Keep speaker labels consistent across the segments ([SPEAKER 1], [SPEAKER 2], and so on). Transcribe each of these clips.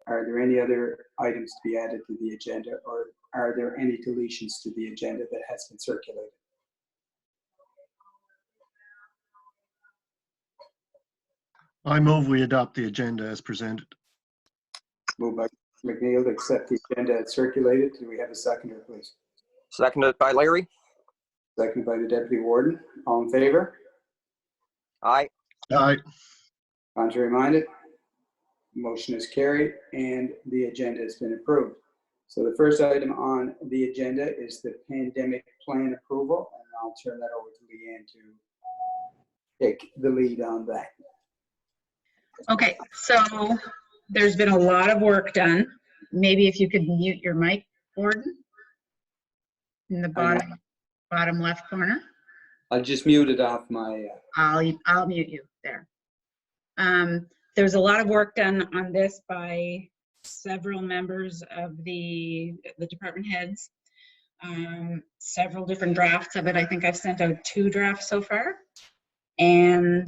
[SPEAKER 1] Are there any other items to be added to the agenda, or are there any deletions to the agenda that has been circulated?
[SPEAKER 2] I move we adopt the agenda as presented.
[SPEAKER 1] Moved by McNeil to accept the agenda as circulated. Do we have a seconder, please?
[SPEAKER 3] Seconded by Larry.
[SPEAKER 1] Seconded by the Deputy Warden. All in favor?
[SPEAKER 3] Aye.
[SPEAKER 2] Aye.
[SPEAKER 1] Contrary minded? Motion is carried and the agenda has been approved. So the first item on the agenda is the pandemic plan approval, and I'll turn that over to Leanne to take the lead on that.
[SPEAKER 4] Okay, so there's been a lot of work done. Maybe if you could mute your mic, Gordon, in the bottom left corner.
[SPEAKER 1] I just muted off my.
[SPEAKER 4] I'll mute you there. There's a lot of work done on this by several members of the department heads. Several different drafts of it. I think I've sent out 2 drafts so far, and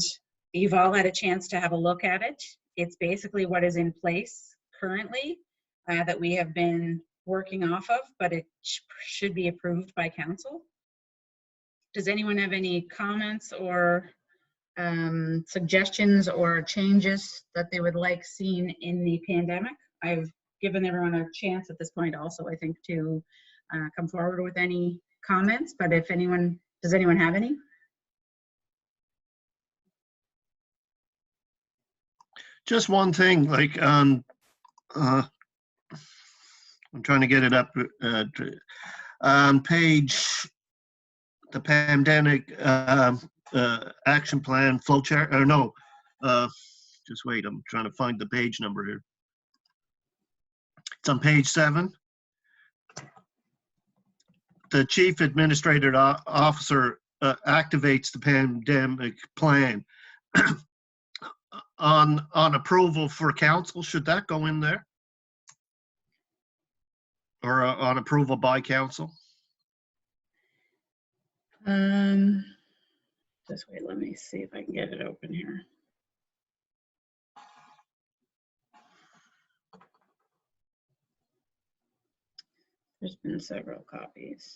[SPEAKER 4] you've all had a chance to have a look at it. It's basically what is in place currently that we have been working off of, but it should be approved by council. Does anyone have any comments or suggestions or changes that they would like seen in the pandemic? I've given everyone a chance at this point also, I think, to come forward with any comments, but if anyone, does anyone have any?
[SPEAKER 2] Just one thing, like I'm trying to get it up on page, the pandemic action plan flowchart, or no, just wait, I'm trying to find the page number here. It's on page 7. The chief administrative officer activates the pandemic plan. on approval for council, should that go in there? Or on approval by council?
[SPEAKER 4] Just wait, let me see if I can get it open here. There's been several copies.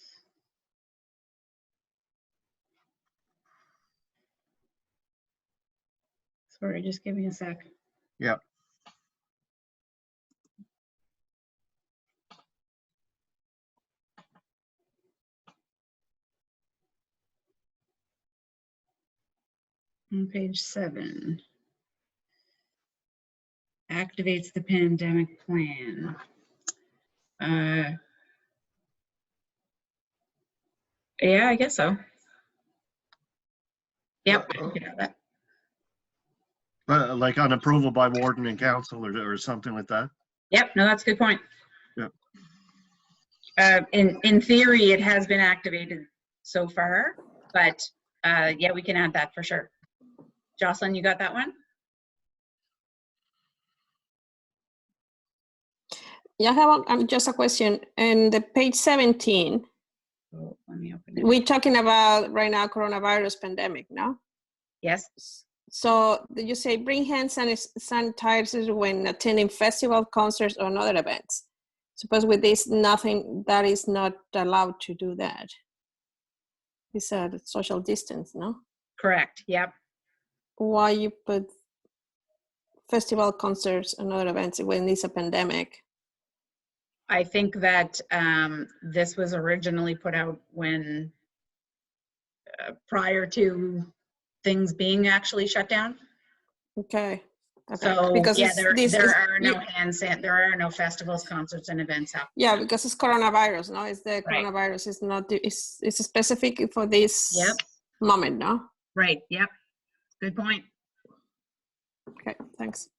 [SPEAKER 4] Sorry, just give me a sec.
[SPEAKER 2] Yeah.
[SPEAKER 4] On page 7. Activates the pandemic plan. Yeah, I guess so. Yep, I can have that.
[SPEAKER 2] Like on approval by warden and council or something like that?
[SPEAKER 4] Yep, no, that's a good point.
[SPEAKER 2] Yep.
[SPEAKER 4] In theory, it has been activated so far, but yeah, we can add that for sure. Jocelyn, you got that one?
[SPEAKER 5] Yeah, I have just a question. In the page 17,
[SPEAKER 4] Oh, let me open it.
[SPEAKER 5] we're talking about right now coronavirus pandemic, no?
[SPEAKER 4] Yes.
[SPEAKER 5] So did you say bring hand sanitizers when attending festival, concerts, or other events? Suppose with this, nothing that is not allowed to do that. It's a social distance, no?
[SPEAKER 4] Correct. Yep.
[SPEAKER 5] Why you put festival, concerts, and other events when it's a pandemic?
[SPEAKER 4] I think that this was originally put out when prior to things being actually shut down.
[SPEAKER 5] Okay.
[SPEAKER 4] So
[SPEAKER 5] because
[SPEAKER 4] yeah, there are no there are no festivals, concerts, and events happening.
[SPEAKER 5] Yeah, because it's coronavirus, no? It's the
[SPEAKER 4] Right.
[SPEAKER 5] coronavirus is not. It's specific for this
[SPEAKER 4] Yep.
[SPEAKER 5] moment, no?
[SPEAKER 4] Right. Yep. Good point.
[SPEAKER 5] Okay, thanks.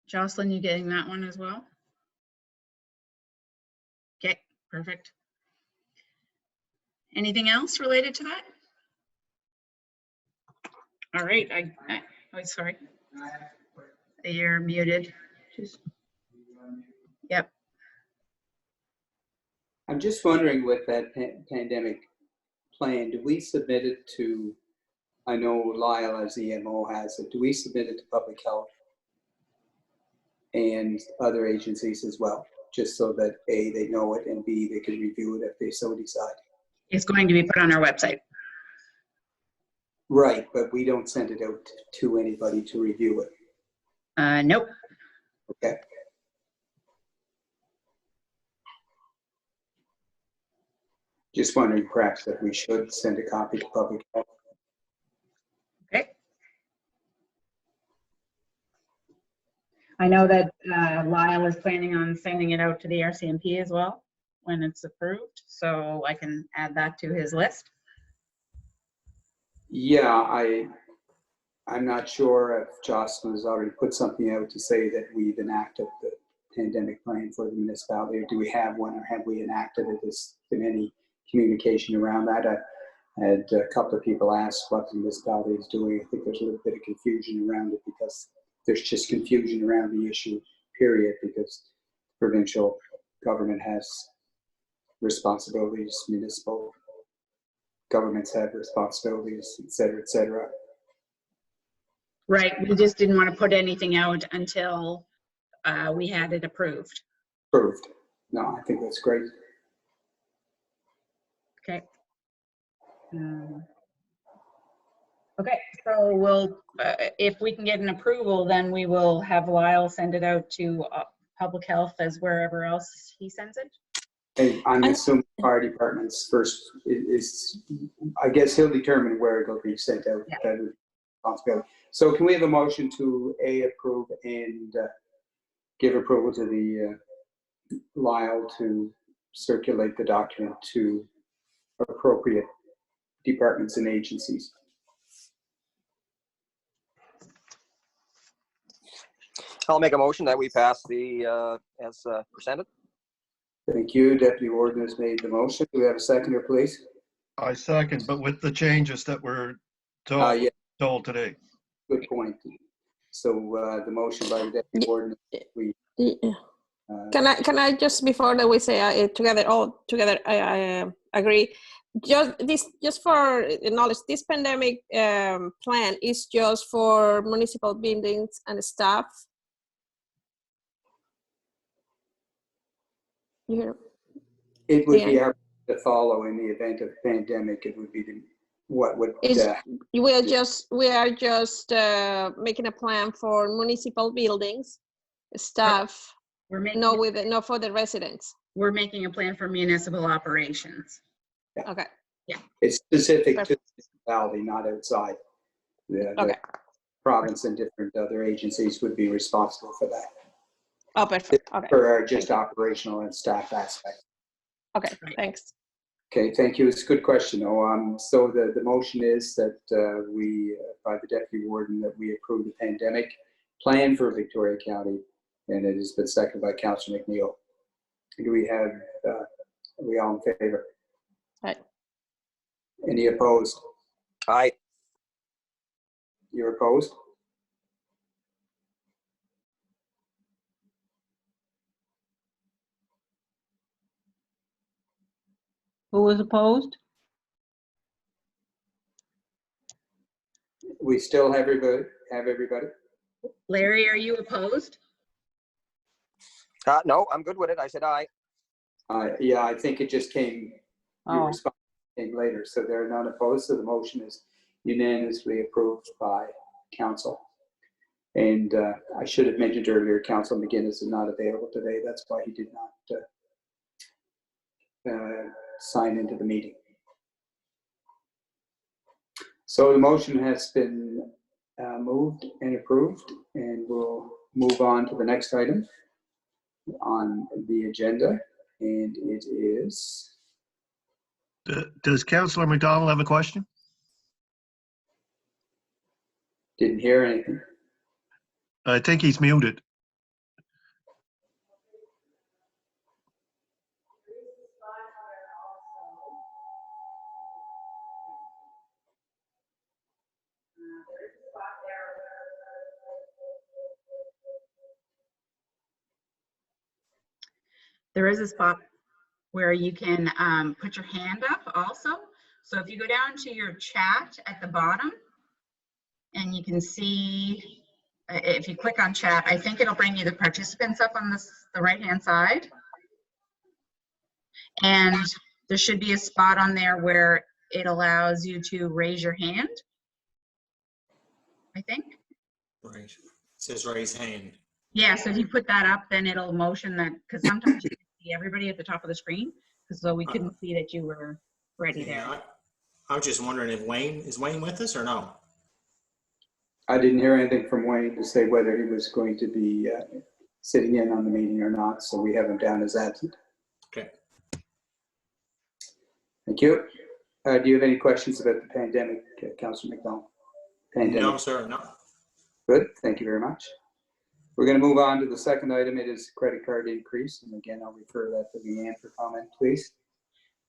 [SPEAKER 4] Jocelyn, you getting that one as well? Okay, perfect. Anything else related to that? All right, oh, sorry. You're muted. Yep.
[SPEAKER 1] I'm just wondering with that pandemic plan, do we submit it to I know Lyle as EMO has it. Do we submit it to public health and other agencies as well? Just so that A, they know it, and B, they can review it if they so decide.
[SPEAKER 4] It's going to be put on our website.
[SPEAKER 1] Right, but we don't send it out to anybody to review it.
[SPEAKER 4] Nope.
[SPEAKER 1] Okay. Just wondering perhaps that we should send a copy to public health.
[SPEAKER 4] Okay. I know that Lyle is planning on sending it out to the RCMP as well when it's approved, so I can add that to his list.
[SPEAKER 1] Yeah, I'm not sure if Jocelyn has already put something out to say that we've enacted the pandemic plan for the municipality, or do we have one, or have we enacted it? Has been any communication around that? I had a couple of people ask what the municipality is doing. I think there's a little bit of confusion around it because there's just confusion around the issue, period, because provincial government has responsibilities, municipal governments have responsibilities, et cetera, et cetera.
[SPEAKER 4] Right, we just didn't want to put anything out until we had it approved.
[SPEAKER 1] Approved. No, I think that's great.
[SPEAKER 4] Okay. Okay, so we'll, if we can get an approval, then we will have Lyle send it out to public health as wherever else he sends it.
[SPEAKER 1] And I'm assuming fire department's first is, I guess he'll determine where it'll be sent out.
[SPEAKER 4] Yeah.
[SPEAKER 1] That is responsibility. So can we have a motion to approve and give approval to the Lyle to circulate the document to appropriate departments and agencies?
[SPEAKER 3] I'll make a motion that we pass the, as presented.
[SPEAKER 1] Thank you. Deputy Warden has made the motion. Do we have a seconder, please?
[SPEAKER 2] I second, but with the changes that were told,
[SPEAKER 1] Yeah,
[SPEAKER 2] told today.
[SPEAKER 1] good point. So the motion by the Deputy Warden, we
[SPEAKER 5] Yeah. Can I just, before that we say together, all together, I agree. Just for knowledge, this pandemic plan is just for municipal buildings and staff. You hear?
[SPEAKER 1] it would be
[SPEAKER 5] Yeah.
[SPEAKER 1] our to follow in the event of pandemic. It would be the, what would
[SPEAKER 5] We are just making a plan for municipal buildings, staff,
[SPEAKER 4] We're making,
[SPEAKER 5] not for the residents.
[SPEAKER 4] we're making a plan for municipal operations.
[SPEAKER 5] Okay.
[SPEAKER 1] it's specific to the municipality, not outside. The
[SPEAKER 5] Okay.
[SPEAKER 1] province and different other agencies would be responsible for that.
[SPEAKER 5] Oh, perfect. Okay.
[SPEAKER 1] For just operational and staff aspect.
[SPEAKER 5] Okay.
[SPEAKER 4] Right.
[SPEAKER 5] Thanks.
[SPEAKER 1] Okay, thank you. It's a good question. So the motion is that we, by the Deputy Warden, that we approve the pandemic plan for Victoria County, and it has been seconded by Councillor McNeil. Do we have, are we all in favor?
[SPEAKER 5] Aye.
[SPEAKER 1] Any opposed?
[SPEAKER 3] Aye.
[SPEAKER 1] You're opposed?
[SPEAKER 6] Who was opposed?
[SPEAKER 1] We still have everybody?
[SPEAKER 4] Larry, are you opposed?
[SPEAKER 3] No, I'm good with it. I said aye.
[SPEAKER 1] Yeah, I think it just came, your
[SPEAKER 6] Oh,
[SPEAKER 1] response came later, so they're not opposed, so the motion is unanimously approved by council. And I should have mentioned earlier, Council McGuinness is not available today. That's why he did not sign into the meeting. So the motion has been moved and approved, and we'll move on to the next item on the agenda, and it is.
[SPEAKER 2] Does Councillor McDonald have a question?
[SPEAKER 1] Didn't hear anything.
[SPEAKER 2] I think he's muted.
[SPEAKER 4] There is a spot where you can put your hand up also. So if you go down to your chat at the bottom, and you can see, if you click on chat, I think it'll bring you the participants up on the right-hand side. And there should be a spot on there where it allows you to raise your hand, I think.
[SPEAKER 7] Right. It says raise hand.
[SPEAKER 4] Yeah, so if you put that up, then it'll motion that, because sometimes you can see everybody at the top of the screen, so we couldn't see that you were ready there.
[SPEAKER 7] Yeah, I was just wondering if is Wayne with us or no?
[SPEAKER 1] I didn't hear anything from Wayne to say whether he was going to be sitting in on the meeting or not, so we have him down as absent.
[SPEAKER 7] Okay.
[SPEAKER 1] Thank you. Do you have any questions about the pandemic, Councillor McDonald?
[SPEAKER 7] No, sir, no.
[SPEAKER 1] Good, thank you very much. We're going to move on to the second item. It is credit card increase. And again, I'll refer that to Leanne for comment, please.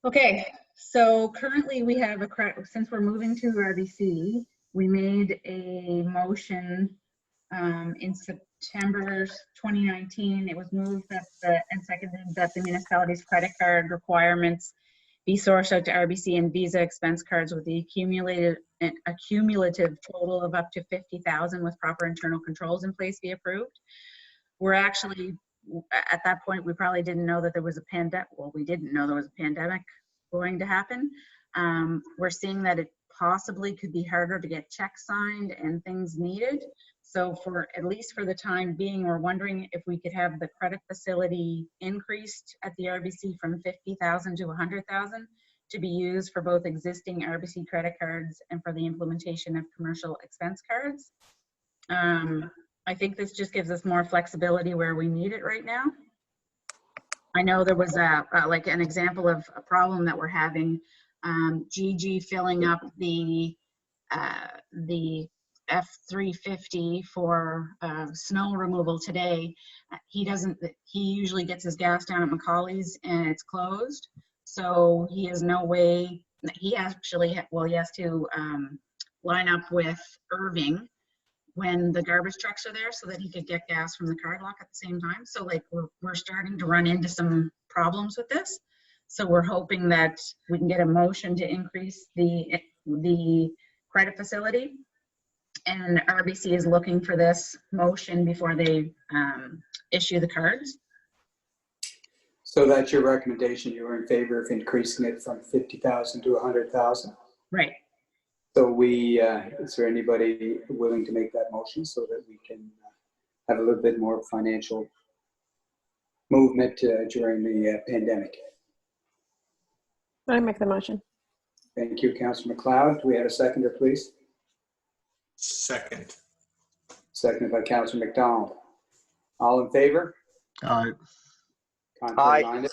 [SPEAKER 4] Okay, so currently we have since we're moving to RBC, we made a motion in September 2019. It was moved and seconded that the municipality's credit card requirements be sourced out to RBC and Visa expense cards with a cumulative total of up to 50,000 with proper internal controls in place be approved. We're actually, at that point, we probably didn't know that there was a pandemic. Well, we didn't know there was a pandemic going to happen. We're seeing that it possibly could be harder to get checks signed and things needed. So at least for the time being, we're wondering if we could have the credit facility increased at the RBC from 50,000 to 100,000 to be used for both existing RBC credit cards and for the implementation of commercial expense cards. I think this just gives us more flexibility where we need it right now. I know there was like an example of a problem that we're having. Gigi filling up the F-350 for snow removal today. He usually gets his gas down at Macaulay's and it's closed. So he has no way, he actually, well, he has to line up with Irving when the garbage trucks are there so that he could get gas from the card lock at the same time. So like we're starting to run into some problems with this. So we're hoping that we can get a motion to increase the credit facility. And RBC is looking for this motion before they issue the cards.
[SPEAKER 1] So that's your recommendation. You were in favor of increasing it from 50,000 to 100,000.
[SPEAKER 4] Right.
[SPEAKER 1] So is there anybody willing to make that motion so that we can have a little bit more financial movement during the pandemic?
[SPEAKER 5] I make the motion.
[SPEAKER 1] Thank you, Councillor McLeod. Do we have a seconder, please?
[SPEAKER 7] Second.
[SPEAKER 1] Seconded by Councillor McDonald. All in favor?
[SPEAKER 2] Aye.
[SPEAKER 1] Contrary minded?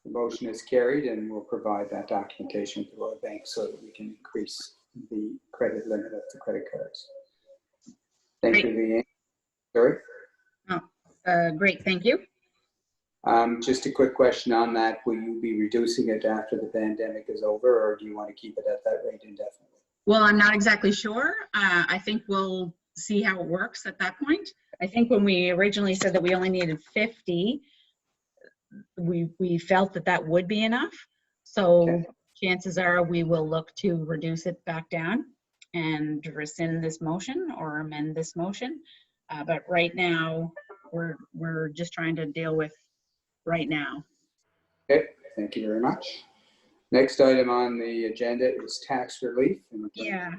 [SPEAKER 1] The motion is carried, and we'll provide that documentation to our bank so that we can increase the credit limit of the credit cards. Thank you, Leanne. Sorry?
[SPEAKER 4] Oh, great, thank you.
[SPEAKER 1] Just a quick question on that. Will you be reducing it after the pandemic is over, or do you want to keep it at that rate indefinitely?
[SPEAKER 4] Well, I'm not exactly sure. I think we'll see how it works at that point. I think when we originally said that we only needed 50, we felt that that would be enough. So
[SPEAKER 1] okay. Chances
[SPEAKER 4] are we will look to reduce it back down and rescind this motion or amend this motion. But right now, we're just trying to deal with right now.
[SPEAKER 1] Okay, thank you very much. Next item on the agenda is tax relief.
[SPEAKER 4] Yeah.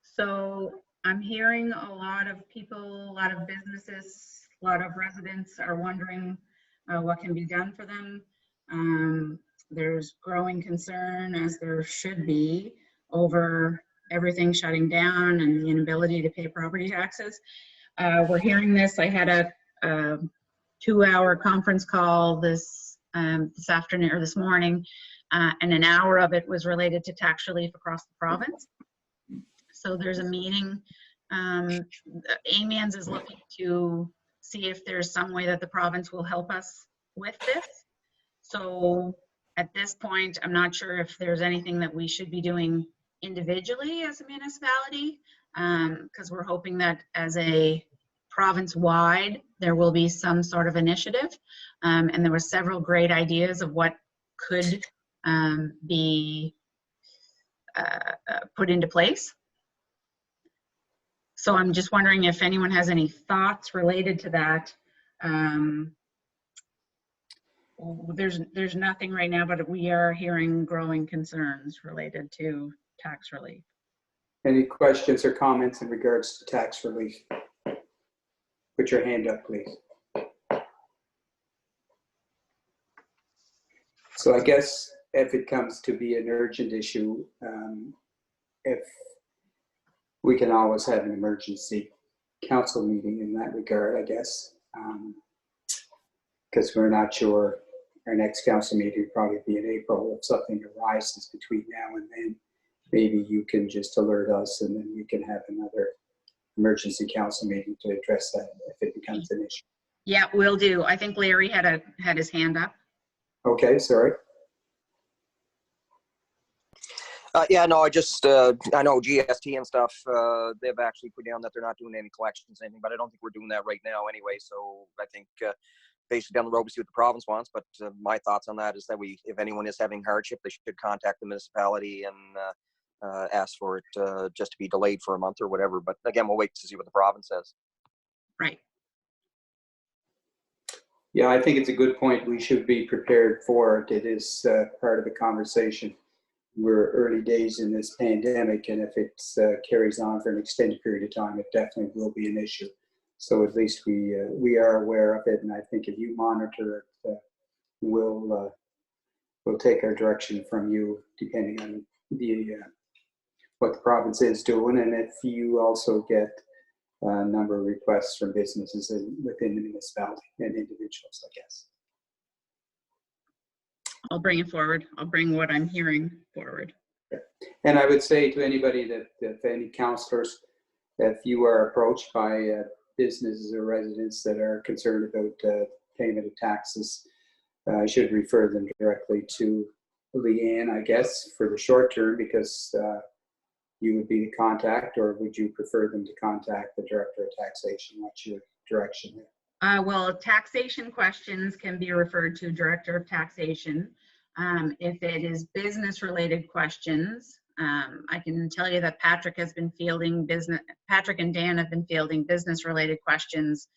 [SPEAKER 4] So I'm hearing a lot of people, a lot of businesses, a lot of residents are wondering what can be done for them. There's growing concern, as there should be, over everything shutting down and the inability to pay property taxes. We're hearing this. I had a 2-hour conference call this afternoon or this morning, and an hour of it was related to tax relief across the province. So there's a meeting. AMANS is looking to see if there's some way that the province will help us with this. So at this point, I'm not sure if there's anything that we should be doing individually as a municipality, because we're hoping that as a province-wide, there will be some sort of initiative. And there were several great ideas of what could be put into place. So I'm just wondering if anyone has any thoughts related to that. There's nothing right now, but we are hearing growing concerns related to tax relief.
[SPEAKER 1] Any questions or comments in regards to tax relief? Put your hand up, please. So I guess if it comes to be an urgent issue, if we can always have an emergency council meeting in that regard, I guess, because we're not sure. Our next council meeting will probably be in April. If something arises between now and then, maybe you can just alert us and then we can have another emergency council meeting to address that if it becomes an issue.
[SPEAKER 4] Yeah, will do. I think Larry had his hand up.
[SPEAKER 1] Okay, sorry.
[SPEAKER 3] Yeah, no, I know GST and stuff, they've actually put down that they're not doing any collections or anything, but I don't think we're doing that right now anyway. So I think basically down the road, we see what the province wants. But my thoughts on that is that if anyone is having hardship, they should contact the municipality and ask for it just to be delayed for a month or whatever. But again, we'll wait to see what the province says.
[SPEAKER 4] Right.
[SPEAKER 1] Yeah, I think it's a good point. We should be prepared for it. It is part of the conversation. We're early days in this pandemic, and if it carries on for an extended period of time, it definitely will be an issue. So at least we are aware of it, and I think if you monitor it, we'll take our direction from you, depending on what the province is doing, and if you also get a number of requests from businesses within the municipality and individuals, I guess.
[SPEAKER 4] I'll bring it forward. I'll bring what I'm hearing forward.
[SPEAKER 1] And I would say to anybody that if any councillors, if you are approached by businesses or residents that are concerned about payment of taxes, I should refer them directly to Leanne, I guess, for the short term, because you would be the contact, or would you prefer them to contact the Director of Taxation? What's your direction there?
[SPEAKER 4] Well, taxation questions can be referred to Director of Taxation. If it is business-related questions, I can tell you that Patrick and Dan have been fielding business-related questions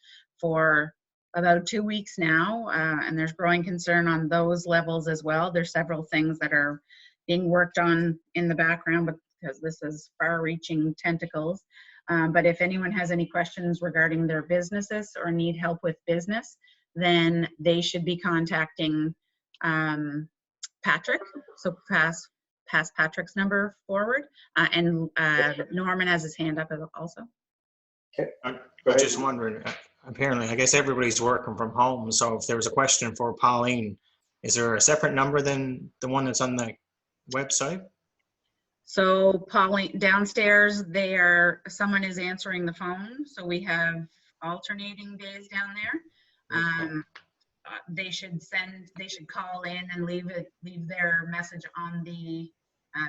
[SPEAKER 4] for about 2 weeks now, and there's growing concern on those levels as well. There's several things that are being worked on in the background because this is far-reaching tentacles. But if anyone has any questions regarding their businesses or need help with business, then they should be contacting Patrick. So pass Patrick's number forward. And Norman has his hand up also.
[SPEAKER 1] Okay.
[SPEAKER 7] I was just wondering, apparently, I guess everybody's working from home. So if there was a question for Pauline, is there a separate number than the one that's on the website?
[SPEAKER 4] So Pauline, downstairs, someone is answering the phone. So we have alternating days down there. They should call in and leave their message on the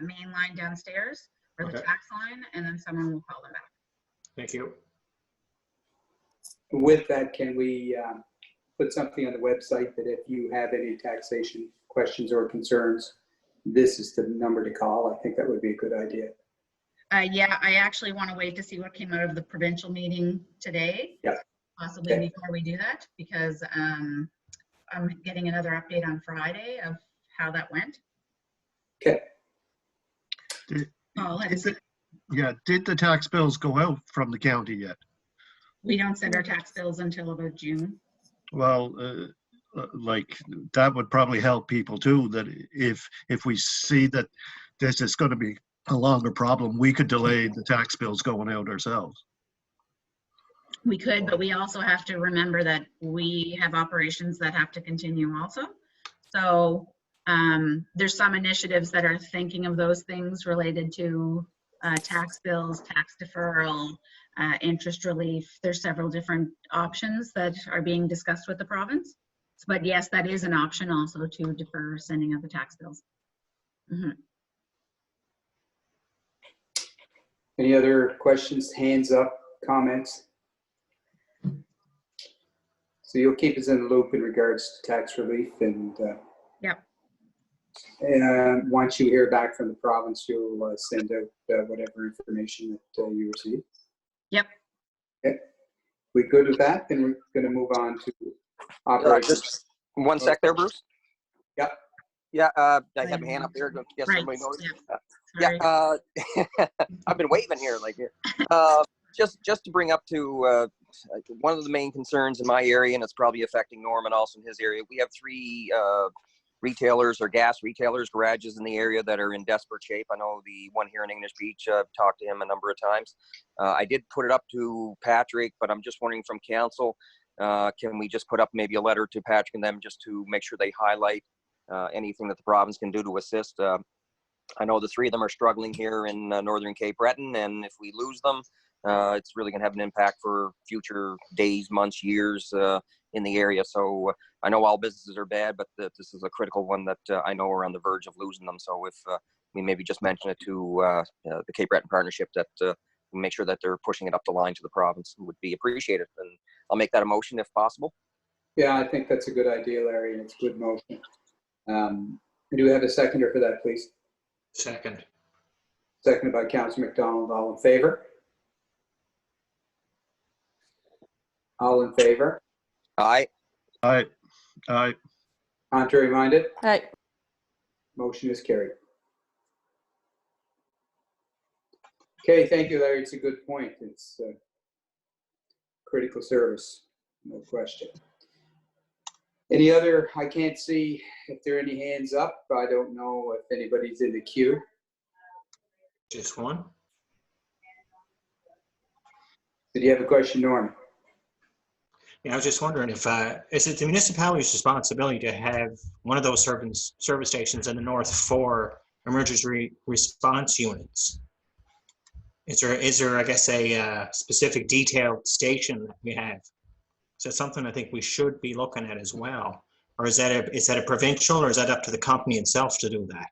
[SPEAKER 4] main line downstairs or the tax line, and then someone will call them back.
[SPEAKER 7] Thank you.
[SPEAKER 1] With that, can we put something on the website that if you have any taxation questions or concerns, this is the number to call? I think that would be a good idea.
[SPEAKER 4] Yeah, I actually want to wait to see what came out of the provincial meeting today.
[SPEAKER 1] Yeah.
[SPEAKER 4] Possibly
[SPEAKER 1] Okay.
[SPEAKER 4] before we do that, because I'm getting another update on Friday of how that went.
[SPEAKER 1] Okay.
[SPEAKER 2] Did the tax bills go out from the county yet?
[SPEAKER 4] We don't send our tax bills until about June.
[SPEAKER 2] Well, like that would probably help people too, that if we see that this is going to be a longer problem, we could delay the tax bills going out ourselves.
[SPEAKER 4] We could, but we also have to remember that we have operations that have to continue also. So there's some initiatives that are thinking of those things related to tax bills, tax deferral, interest relief. There's several different options that are being discussed with the province. But yes, that is an option also, to defer sending of the tax bills. Mm-hmm.
[SPEAKER 1] Any other questions, hands up, comments? So you'll keep us in the loop in regards to tax relief, and
[SPEAKER 4] Yep.
[SPEAKER 1] Once you hear back from the province, you'll send out whatever information that you receive.
[SPEAKER 4] Yep.
[SPEAKER 1] Okay. We good with that? Then we're going to move on to operations.
[SPEAKER 3] Just one sec there, Bruce.
[SPEAKER 1] Yep.
[SPEAKER 3] Yeah, I have my hand up there. Yes,
[SPEAKER 4] Right.
[SPEAKER 3] everybody knows.
[SPEAKER 4] Yeah.
[SPEAKER 3] Yeah, I've been waving here like just to bring up to one of the main concerns in my area, and it's probably affecting Norman also in his area. We have 3 retailers or gas retailers, garages in the area that are in desperate shape. I know the one here in English Beach, I've talked to him a number of times. I did put it up to Patrick, but I'm just wondering from council, can we just put up maybe a letter to Patrick and them just to make sure they highlight anything that the province can do to assist? I know the 3 of them are struggling here in northern Cape Breton, and if we lose them, it's really going to have an impact for future days, months, years in the area. So I know all businesses are bad, but this is a critical one that I know we're on the verge of losing them. So if we maybe just mention it to the Cape Breton Partnership, that we make sure that they're pushing it up the line to the province, would be appreciated. And I'll make that a motion if possible.
[SPEAKER 1] Yeah, I think that's a good idea, Larry, and it's a good motion. Do we have a seconder for that, please?
[SPEAKER 7] Second.
[SPEAKER 1] Seconded by Councillor McDonald. All in favor? All in favor?
[SPEAKER 3] Aye.
[SPEAKER 2] Aye. Aye.
[SPEAKER 1] Contrary minded?
[SPEAKER 5] Right.
[SPEAKER 1] Motion is carried. Okay, thank you, Larry. It's a good point. It's a critical service, no question. Any other? I can't see if there are any hands up. I don't know if anybody's in the queue.
[SPEAKER 7] Just one.
[SPEAKER 1] Did you have a question, Norm?
[SPEAKER 7] Yeah, I was just wondering if is it the municipality's responsibility to have one of those service stations in the north for emergency response units? Is there I guess a specific detailed station that we have? So it's something I think we should be looking at as well. Or is that a provincial, or is that up to the company itself to do that?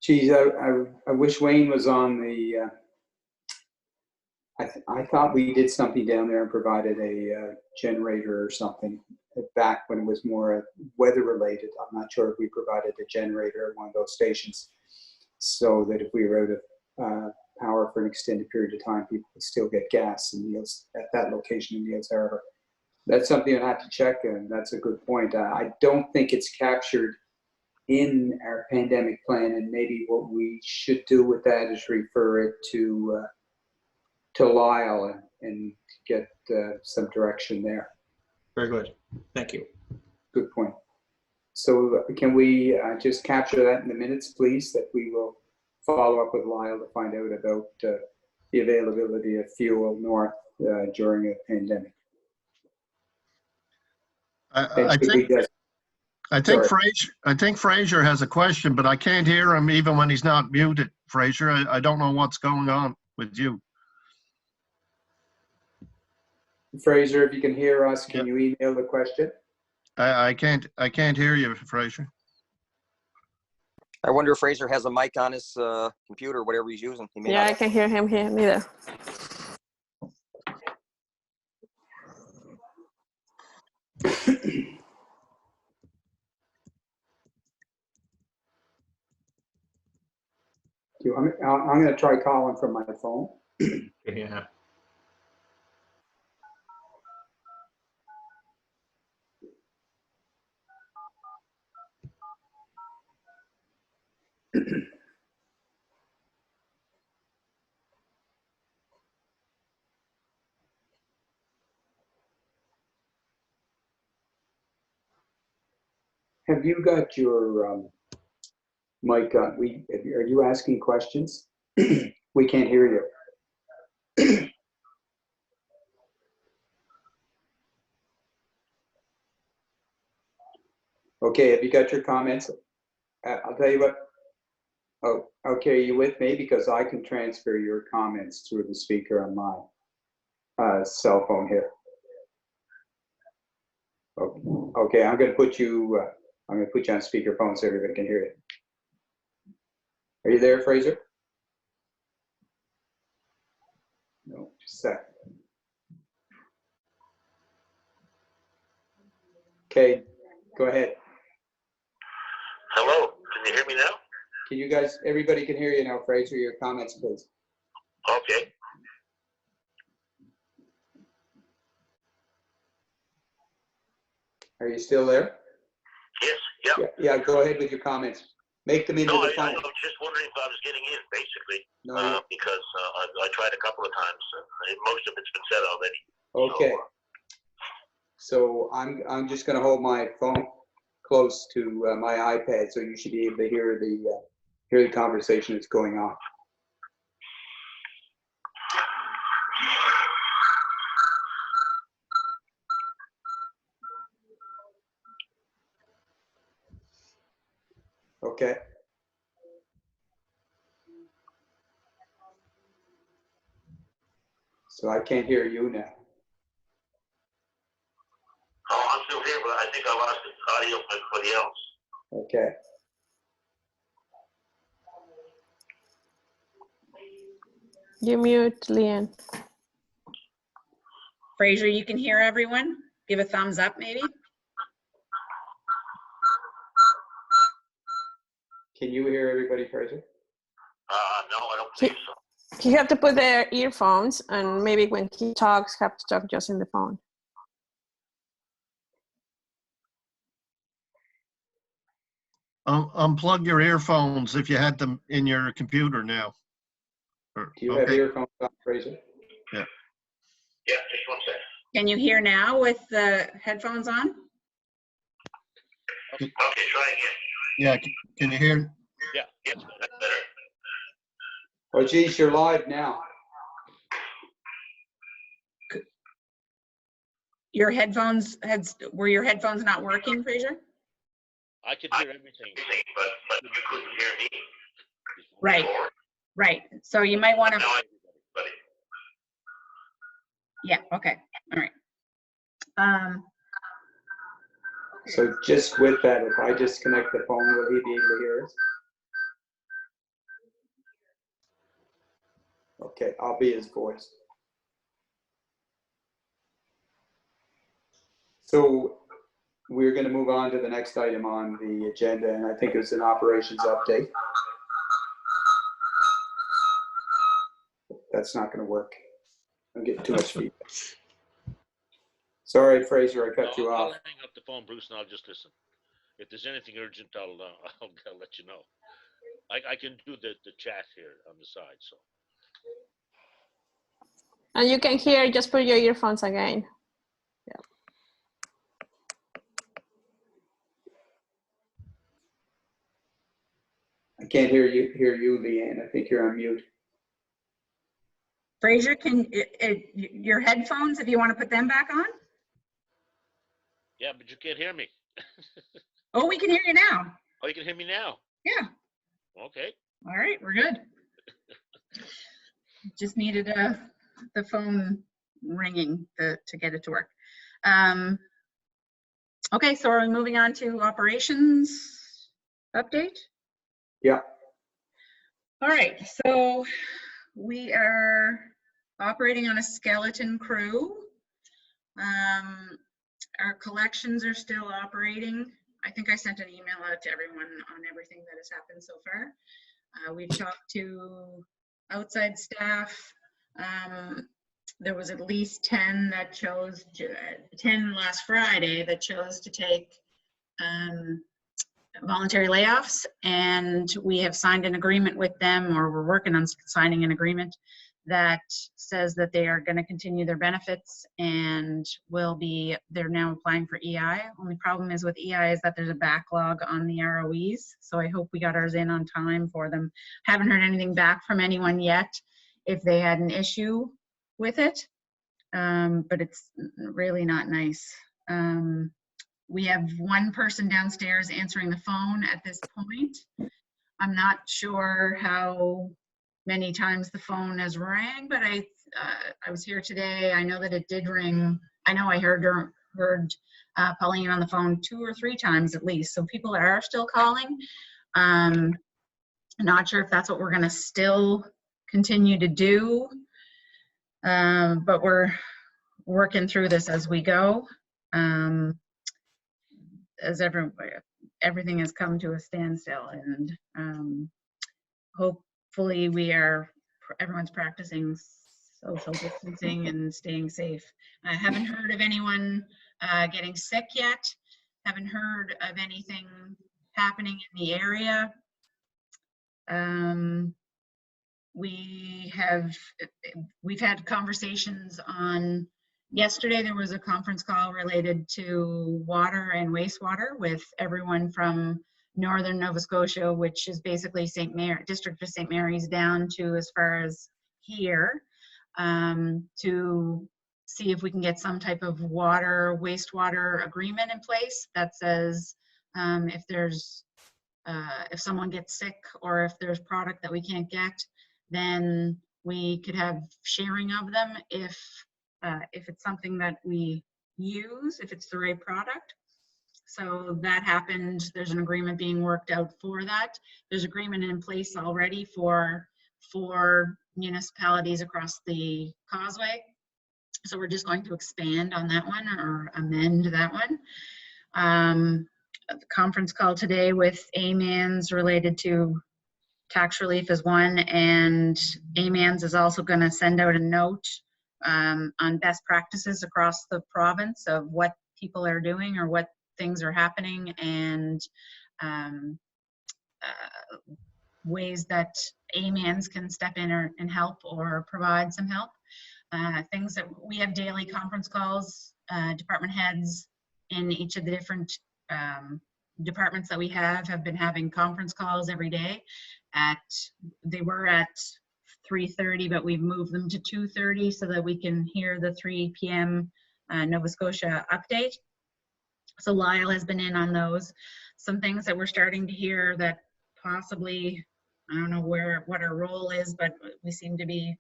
[SPEAKER 1] Geez, I wish Wayne was on the. I thought we did something down there and provided a generator or something back when it was more weather related. I'm not sure if we provided a generator at one of those stations, so that if we were out of power for an extended period of time, people could still get gas in Niels at that location in Niels Harbor. That's something I have to check, and that's a good point. I don't think it's captured in our pandemic plan, and maybe what we should do with that is refer it to Lyle and get some direction there.
[SPEAKER 7] Very good. Thank you.
[SPEAKER 1] Good point. So can we just capture that in the minutes, please, that we will follow up with Lyle to find out about the availability of fuel north during a pandemic.
[SPEAKER 2] I think Fraser has a question, but I can't hear him even when he's not muted. Fraser, I don't know what's going on with you.
[SPEAKER 1] Fraser, if you can hear us, can you email the question?
[SPEAKER 2] I can't hear you, Fraser.
[SPEAKER 3] I wonder if Fraser has a mic on his computer, whatever he's using. He may
[SPEAKER 5] Yeah,
[SPEAKER 3] not.
[SPEAKER 5] I can hear him here neither.
[SPEAKER 1] I'm going to try calling from my phone.
[SPEAKER 7] Yeah.
[SPEAKER 1] Have you got your mic on? Are you asking questions? We can't hear you. Okay, have you got your comments? I'll tell you what. Oh, okay, are you with me? Because I can transfer your comments through the speaker on my cell phone here. Okay, I'm going to put you. I'm going to put you on speakerphone so everybody can hear you. Are you there, Fraser? No, just a sec. Okay, go ahead.
[SPEAKER 8] Hello, can you hear me now?
[SPEAKER 1] Can you guys, everybody can hear you now, Fraser, your comments, please.
[SPEAKER 8] Okay.
[SPEAKER 1] Are you still there?
[SPEAKER 8] Yes, yeah.
[SPEAKER 1] Yeah, go ahead with your comments. Make them into
[SPEAKER 8] No,
[SPEAKER 1] the
[SPEAKER 8] I
[SPEAKER 1] phone.
[SPEAKER 8] was just wondering if I was getting in, basically,
[SPEAKER 1] No,
[SPEAKER 8] because I tried a couple of times. Most of it's been said already.
[SPEAKER 1] okay. So I'm just gonna hold my phone close to my iPad, so you should be able to hear the conversation that's going on. Okay. So I can't hear you now.
[SPEAKER 8] Oh, I'm still here, but I think I lost the audio from everybody else.
[SPEAKER 1] Okay.
[SPEAKER 5] You mute, Leanne.
[SPEAKER 4] Fraser, you can hear everyone? Give a thumbs up, maybe?
[SPEAKER 1] Can you hear everybody, Fraser?
[SPEAKER 8] No, I don't think so.
[SPEAKER 5] You have to put their earphones, and maybe when he talks, have to talk just in the phone.
[SPEAKER 2] Unplug your earphones if you had them in your computer now.
[SPEAKER 1] Do you have earphones on, Fraser?
[SPEAKER 2] Yeah.
[SPEAKER 8] Yeah, just one second.
[SPEAKER 4] Can you hear now with the headphones on?
[SPEAKER 8] Okay, try again.
[SPEAKER 2] Yeah, can you hear?
[SPEAKER 8] Yeah, that's better.
[SPEAKER 1] Oh, geez, you're live now.
[SPEAKER 4] Your headphones, were your headphones not working, Fraser?
[SPEAKER 8] I could hear everything, but you couldn't hear me.
[SPEAKER 4] Right.
[SPEAKER 8] Before.
[SPEAKER 4] Right. So you might want to.
[SPEAKER 8] Now
[SPEAKER 4] Yeah. Okay. All right.
[SPEAKER 1] So just with that, if I disconnect the phone, will he be able to hear us? Okay, I'll be his voice. So we're going to move on to the next item on the agenda, and I think it's an operations update. That's not going to work. I'm getting too much feedback. Sorry, Fraser, I cut you
[SPEAKER 9] I'll
[SPEAKER 1] off.
[SPEAKER 9] hang up the phone, Bruce, and I'll just listen. If there's anything urgent, I'll let you know. I can do the chat here on the side, so.
[SPEAKER 5] And you can hear, just put your earphones again. Yeah.
[SPEAKER 1] I can't hear you, Leanne. I think you're on mute.
[SPEAKER 4] Fraser, can your headphones, if you want to put them back on?
[SPEAKER 9] Yeah, but you can't hear me.
[SPEAKER 4] Oh, we can hear you now.
[SPEAKER 9] Oh, you can hear me now?
[SPEAKER 4] Yeah.
[SPEAKER 9] Okay.
[SPEAKER 4] All right, we're good. Just needed the phone ringing to get it to work. Okay, so are we moving on to operations update?
[SPEAKER 1] Yeah.
[SPEAKER 4] All right, so we are operating on a skeleton crew. Our collections are still operating. I think I sent an email out to everyone on everything that has happened so far. We've talked to outside staff. There was at least 10 that chose, 10 last Friday that chose to take voluntary layoffs, and we have signed an agreement with them, or we're working on signing an agreement that says that they are going to continue their benefits and they're now applying for EI. Only problem is with EI is that there's a backlog on the ROEs, so I hope we got ours in on time for them. Haven't heard anything back from anyone yet if they had an issue with it, but it's really not nice. We have one person downstairs answering the phone at this point. I'm not sure how many times the phone has rang, but I was here today. I know that it did ring. I know I heard Pauline on the phone 2 or 3 times at least. So people are still calling. Not sure if that's what we're going to still continue to do, but we're working through this as we go. As everyone, everything has come to a standstill, and hopefully everyone's practicing social distancing and staying safe. I haven't heard of anyone getting sick yet. Haven't heard of anything happening in the area. We've had conversations on, yesterday there was a conference call related to water and wastewater with everyone from northern Nova Scotia, which is basically District of St. Mary's down to as far as here, to see if we can get some type of water wastewater agreement in place that says if someone gets sick or if there's product that we can't get, then we could have sharing of them if it's something that we use, if it's the right product. So that happened. There's an agreement being worked out for that. There's agreement in place already for municipalities across the causeway. So we're just going to expand on that one or amend that one. The conference call today with AMANS related to tax relief is one, and AMANS is also going to send out a note on best practices across the province of what people are doing or what things are happening, and ways that AMANS can step in and help or provide some help. Things that we have daily conference calls, department heads in each of the different departments that we have been having conference calls every day. They were at 3:30, but we've moved them to 2:30 so that we can hear the 3 p.m. Nova Scotia update. So Lyle has been in on those. Some things that we're starting to hear that possibly, I don't know what our role is, but we seem to be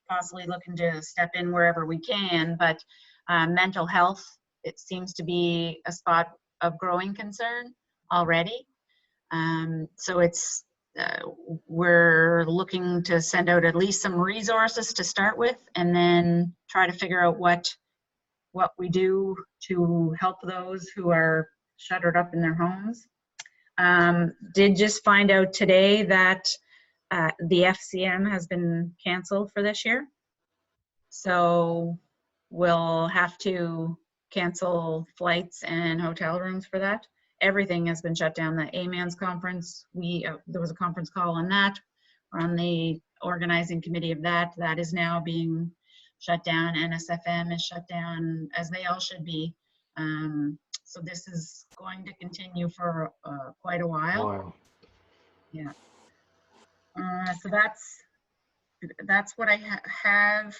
[SPEAKER 4] possibly looking to step in wherever we can. But mental health, it seems to be a spot of growing concern already. So we're looking to send out at least some resources to start with, and then try to figure out what we do to help those who are shuttered up in their homes. Did just find out today that the FCM has been canceled for this year. So we'll have to cancel flights and hotel rooms for that. Everything has been shut down. The AMANS conference, there was a conference call on that. We're on the organizing committee of that. That is now being shut down. NSFM is shut down, as they all should be. So this is going to continue for quite a while.
[SPEAKER 7] Wow.
[SPEAKER 4] Yeah. So that's what I have.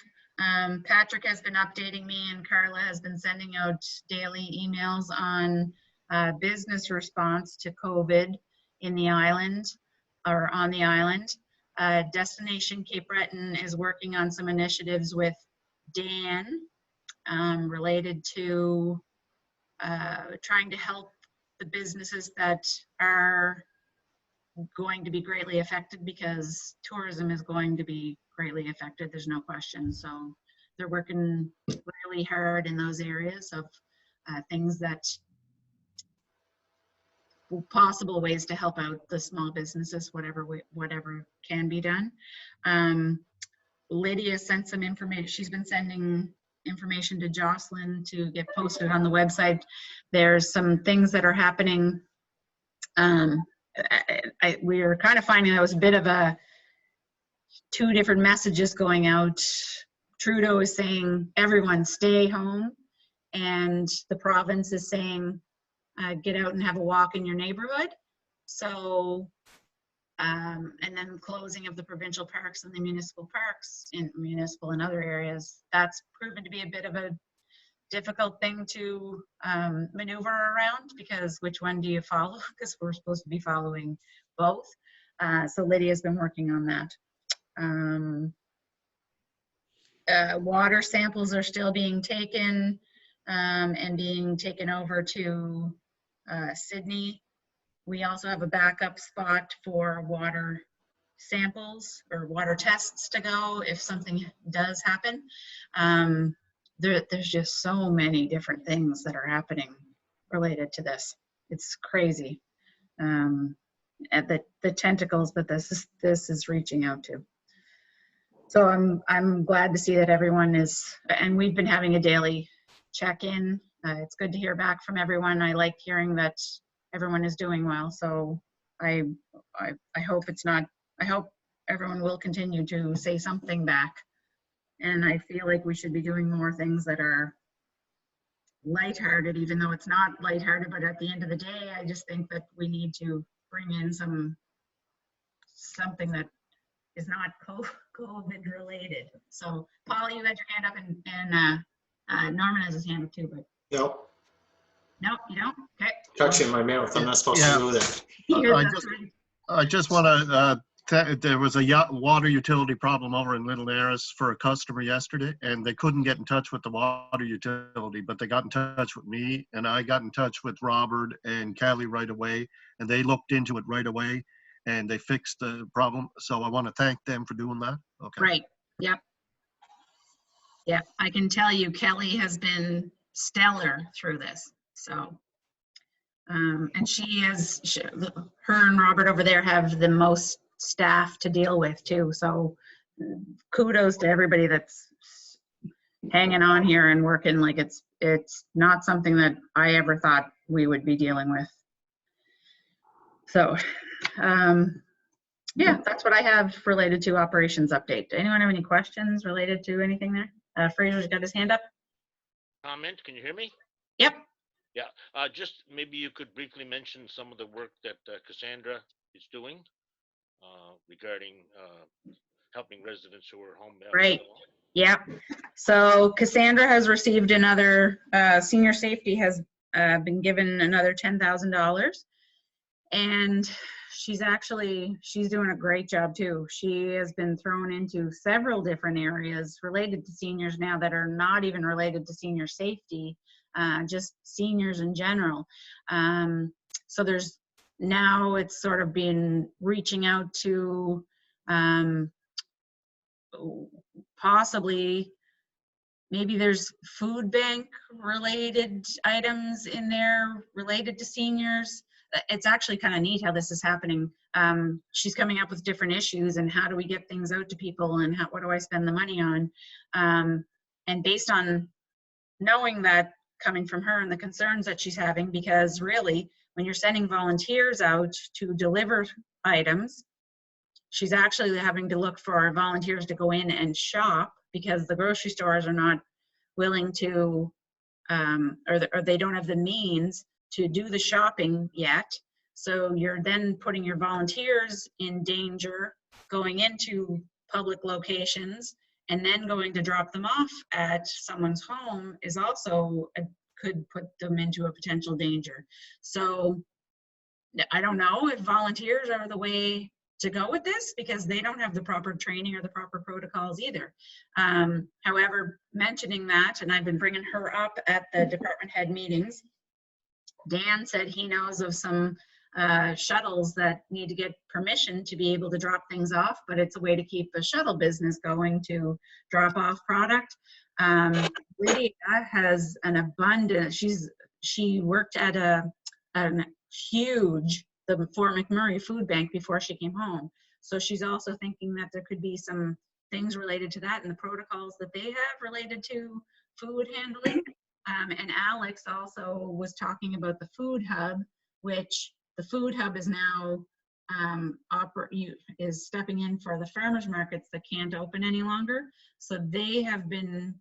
[SPEAKER 4] Patrick has been updating me, and Carla has been sending out daily emails on business response to COVID in the island, or on the island. Destination Cape Breton is working on some initiatives with Dan related to trying to help the businesses that are going to be greatly affected, because tourism is going to be greatly affected, there's no question. So they're working really hard in those areas of things that, possible ways to help out the small businesses, whatever can be done. Lydia sent some information. She's been sending information to Jocelyn to get posted on the website. There's some things that are happening. We were kind of finding there was a bit of two different messages going out. Trudeau is saying everyone stay home, and the province is saying get out and have a walk in your neighborhood. So and then closing of the provincial parks and the municipal parks in municipal and other areas. That's proven to be a bit of a difficult thing to maneuver around, because which one do you follow? Because we're supposed to be following both. So Lydia's been working on that. Water samples are still being taken and being taken over to Sydney. We also have a backup spot for water samples or water tests to go if something does happen. There's just so many different things that are happening related to this. It's crazy. at the tentacles that this is reaching out to. So I'm glad to see that everyone is, and we've been having a daily check-in. It's good to hear back from everyone. I like hearing that everyone is doing well. So I hope it's not, I hope everyone will continue to say something back. And I feel like we should be doing more things that are lighthearted, even though it's not lighthearted, but at the end of the day, I just think that we need to bring in something that is not COVID related. So Paul, you had your hand up, and Norman has his hand up too, but
[SPEAKER 7] Nope.
[SPEAKER 4] no, you don't? Okay.
[SPEAKER 7] Touching my mouth. I'm not supposed
[SPEAKER 2] Yeah.
[SPEAKER 7] to do that.
[SPEAKER 2] I just want to, there was a water utility problem over in Little Naris for a customer yesterday, and they couldn't get in touch with the water utility, but they got in touch with me, and I got in touch with Robert and Kelly right away, and they looked into it right away, and they fixed the problem. So I want to thank them for doing that. Okay.
[SPEAKER 4] Right. Yep. Yep. I can tell you, Kelly has been stellar through this. So, and her and Robert over there have the most staff to deal with too. So kudos to everybody that's hanging on here and working. Like it's not something that I ever thought we would be dealing with. So, yeah, that's what I have related to operations update. Anyone have any questions related to anything there? Fraser's got his hand up.
[SPEAKER 9] Comment, can you hear me?
[SPEAKER 4] Yep.
[SPEAKER 9] Yeah, just maybe you could briefly mention some of the work that Cassandra is doing regarding helping residents who are homebound.
[SPEAKER 4] Right. Yep. So Cassandra has received another, senior safety has been given another $10,000. And she's doing a great job too. She has been thrown into several different areas related to seniors now that are not even related to senior safety, just seniors in general. So there's now it's sort of been reaching out to possibly maybe there's food bank related items in there related to seniors. It's actually kind of neat how this is happening. She's coming up with different issues and how do we get things out to people and what do I spend the money on? And based on knowing that coming from her and the concerns that she's having, because really when you're sending volunteers out to deliver items, she's actually having to look for volunteers to go in and shop because the grocery stores are not willing to, or they don't have the means to do the shopping yet. So you're then putting your volunteers in danger going into public locations and then going to drop them off at someone's home is also could put them into a potential danger. So I don't know if volunteers are the way to go with this because they don't have the proper training or the proper protocols either. However, mentioning that, and I've been bringing her up at the department head meetings, Dan said he knows of some shuttles that need to get permission to be able to drop things off, but it's a way to keep the shuttle business going to drop off product. Lydia has an abundance. She worked at a huge, the Fort McMurray food bank before she came home. So she's also thinking that there could be some things related to that and the protocols that they have related to food handling. And Alex also was talking about the food hub, which the food hub is now is stepping in for the farmers markets that can't open any longer. So they have been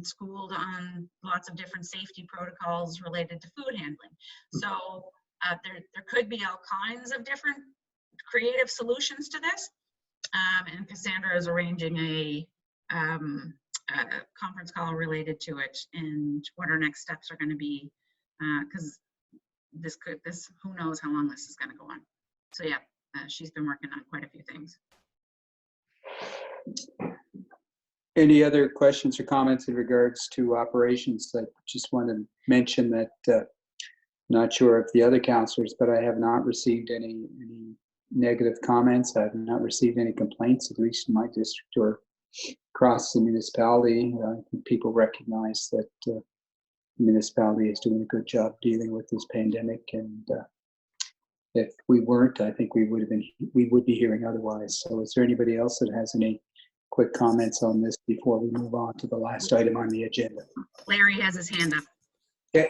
[SPEAKER 4] schooled on lots of different safety protocols related to food handling. So there could be all kinds of different creative solutions to this. And Cassandra is arranging a conference call related to it and what our next steps are going to be, because this who knows how long this is going to go on. So yeah, she's been working on quite a few things.
[SPEAKER 1] Any other questions or comments in regards to operations? I just want to mention that not sure if the other councillors, but I have not received any negative comments. I have not received any complaints, at least in my district or across the municipality. I think people recognize that the municipality is doing a good job dealing with this pandemic, and If we weren't, I think we would be hearing otherwise. So is there anybody else that has any quick comments on this before we move on to the last item on the agenda?
[SPEAKER 4] Larry has his hand up.
[SPEAKER 1] Okay.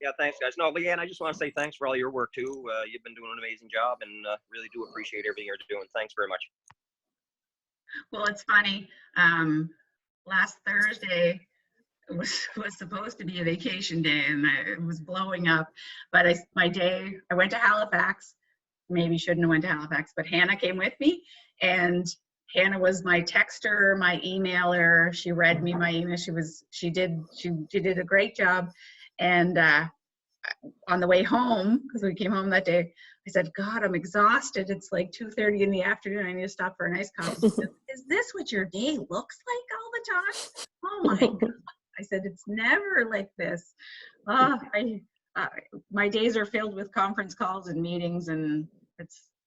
[SPEAKER 3] Yeah, thanks, guys. No, Leanne, I just want to say thanks for all your work too. You've been doing an amazing job, and really do appreciate everything you're doing. Thanks very much.
[SPEAKER 4] Well, it's funny. Last Thursday was supposed to be a vacation day, and it was blowing up. But I went to Halifax. Maybe shouldn't have went to Halifax, but Hannah came with me, and Hannah was my texter, my emailer. She read me my email. She did a great job. And on the way home, because we came home that day, I said, God, I'm exhausted. It's like 2:30 in the afternoon. I need to stop for a nice coffee. She said, is this what your day looks like all the time? Oh my God. I said, it's never like this. My days are filled with conference calls and meetings, and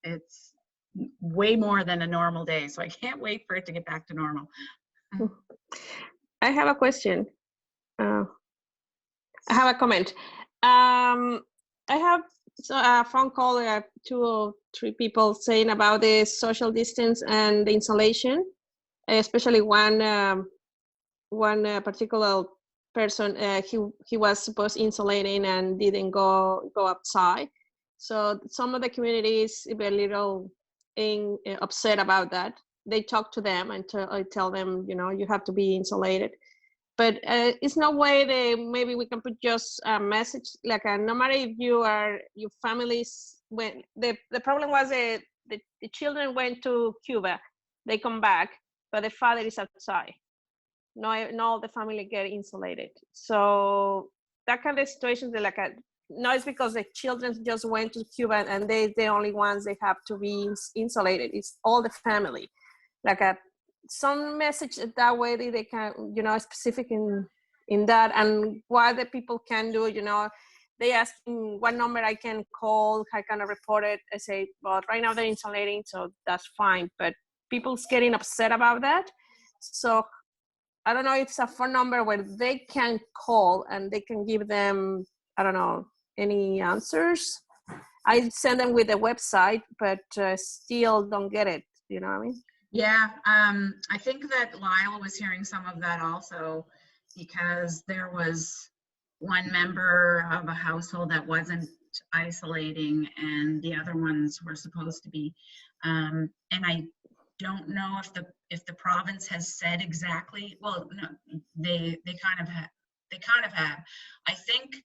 [SPEAKER 4] it's way more than a normal day. So I can't wait for it to get back to normal.
[SPEAKER 5] I have a question. I have a comment. I have a phone call, 2 or 3 people saying about the social distance and the insulation, especially one particular person. He was supposed insulating and didn't go outside. So some of the communities were a little upset about that. They talk to them and I tell them, you have to be insulated. But it's no way maybe we can put just a message, like no matter if your families, when the problem was the children went to Cuba, they come back, but the father is outside. No, all the family get insulated. So that kind of situation, no, it's because the children just went to Cuba and they're the only ones they have to be insulated. It's all the family. Some message that way they can, specific in that, and what the people can do, they ask what number I can call, I kind of report it. I say, well, right now they're insulating, so that's fine. But people's getting upset about that. So I don't know if it's a phone number where they can call and they can give them, I don't know, any answers. I send them with the website, but still don't get it. You know what I mean?
[SPEAKER 4] Yeah, I think that Lyle was hearing some of that also, because there was one member of a household that wasn't isolating and the other ones were supposed to be. And I don't know if the province has said exactly. Well, no, they kind of have. I think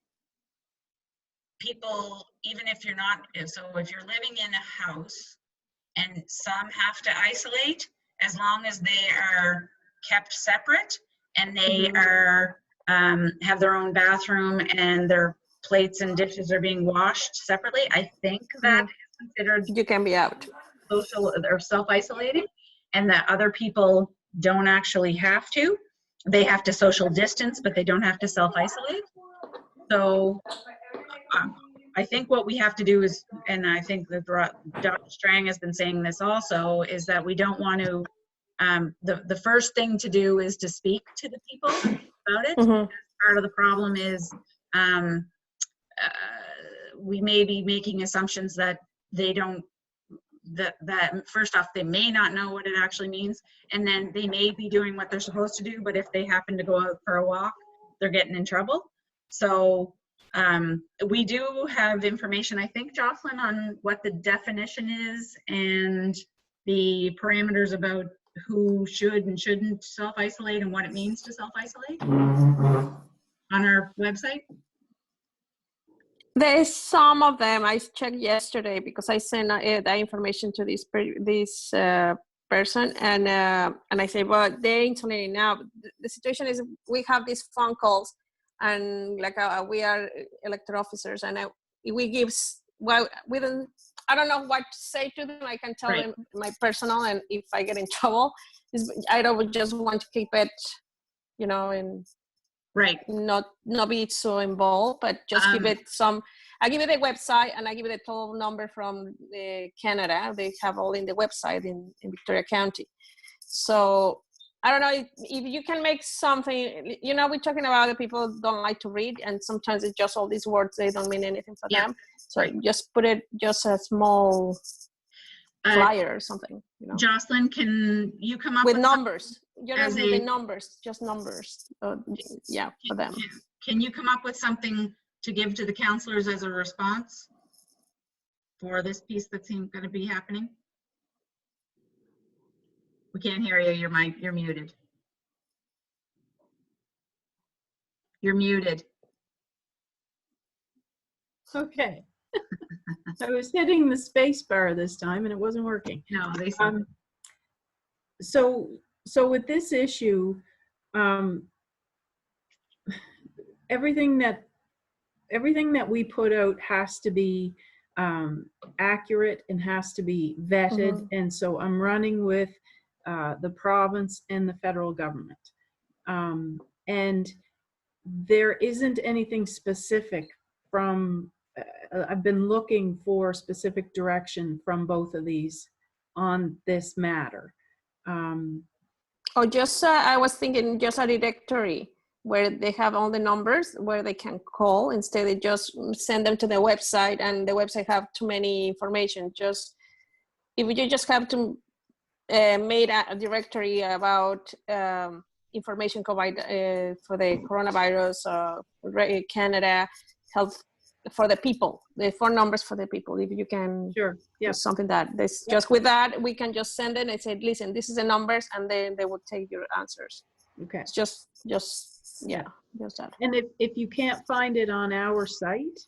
[SPEAKER 4] people, even if you're not, so if you're living in a house and some have to isolate, as long as they are kept separate and they are have their own bathroom and their plates and dishes are being washed separately, I think that is considered
[SPEAKER 5] you can be out
[SPEAKER 4] social or self-isolating, and that other people don't actually have to. They have to social distance, but they don't have to self-isolate. So I think what we have to do is, and I think that Dr. Strang has been saying this also, is that we don't want to, the first thing to do is to speak to the people about it. Part of the problem is we may be making assumptions that they don't, that first off, they may not know what it actually means, and then they may be doing what they're supposed to do, but if they happen to go out for a walk, they're getting in trouble. So we do have information, I think, Jocelyn, on what the definition is and the parameters about who should and shouldn't self-isolate and what it means to self-isolate on our website.
[SPEAKER 5] There's some of them I checked yesterday because I sent that information to this person, and I say, well, they're insulating now. The situation is we have these phone calls, and we are elected officers, and we give, well, we don't, I don't know what to say to them. I can tell them my personal, and if I get in trouble, I don't just want to keep it, and not be so involved, but just give it some. I give it a website, and I give it a toll number from Canada. They have all in the website in Victoria County. So I don't know if you can make something, we're talking about the people don't like to read, and sometimes it's just all these words, they don't mean anything for them. So just put it, just a small flyer or something, you know,
[SPEAKER 4] Jocelyn, can you come up
[SPEAKER 5] with
[SPEAKER 4] with
[SPEAKER 5] numbers. You don't
[SPEAKER 4] as
[SPEAKER 5] need the
[SPEAKER 4] a-
[SPEAKER 5] numbers, just numbers. Yeah, for them.
[SPEAKER 4] Can you come up with something to give to the counselors as a response for this piece that's going to be happening? We can't hear you. You're muted. You're muted.
[SPEAKER 6] Okay. I was hitting the space bar this time and it wasn't working.
[SPEAKER 4] No, they
[SPEAKER 6] So with this issue, everything that we put out has to be accurate and has to be vetted. And so I'm running with the province and the federal government. And there isn't anything specific from, I've been looking for specific direction from both of these on this matter.
[SPEAKER 5] Or just, I was thinking just a directory where they have all the numbers where they can call, instead they just send them to the website and the website have too many information. Just, if you just have to made a directory about information provided for the coronavirus, Canada, health for the people, the phone numbers for the people. If you can,
[SPEAKER 6] Sure, yeah,
[SPEAKER 5] something that this, just with that, we can just send it and say, listen, this is the numbers, and then they will take your answers.
[SPEAKER 6] okay.
[SPEAKER 5] It's just yeah, just that.
[SPEAKER 6] And if you can't find it on our site,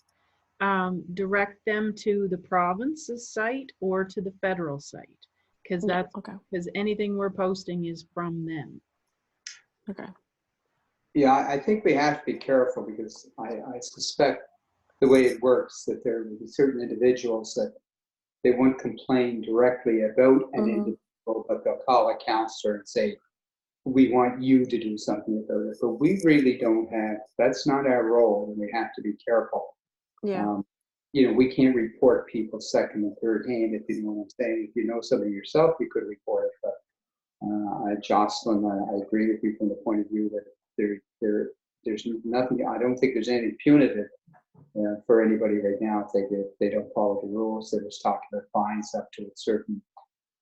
[SPEAKER 6] direct them to the province's site or to the federal site, because that's
[SPEAKER 5] Okay.
[SPEAKER 6] because anything we're posting is from them.
[SPEAKER 5] Okay.
[SPEAKER 1] Yeah, I think we have to be careful because I suspect the way it works that there will be certain individuals that they won't complain directly about an individual, but they'll call a counselor and say, we want you to do something about it. But we really don't have, that's not our role, and we have to be careful.
[SPEAKER 5] Yeah.
[SPEAKER 1] You know, we can't report people second and third hand, if you know what I'm saying. If you know something yourself, you could report it. But Jocelyn, I agree with you from the point of view that there's nothing, I don't think there's anything punitive for anybody right now if they don't follow the rules. They was talking about fines up to a certain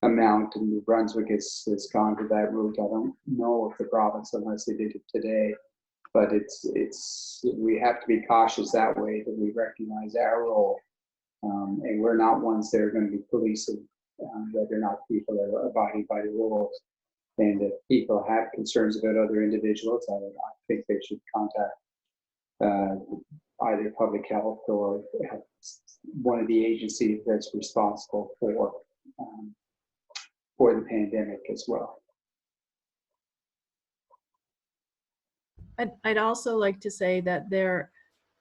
[SPEAKER 1] amount, and New Brunswick has gone to that route. I don't know if the province, unless they did it today, but we have to be cautious that way, that we recognize our role, and we're not ones that are going to be policing whether or not people are abiding by the rules. And if people have concerns about other individuals, I think they should contact either public health or one of the agencies that's responsible for the pandemic as well.
[SPEAKER 6] I'd also like to say that there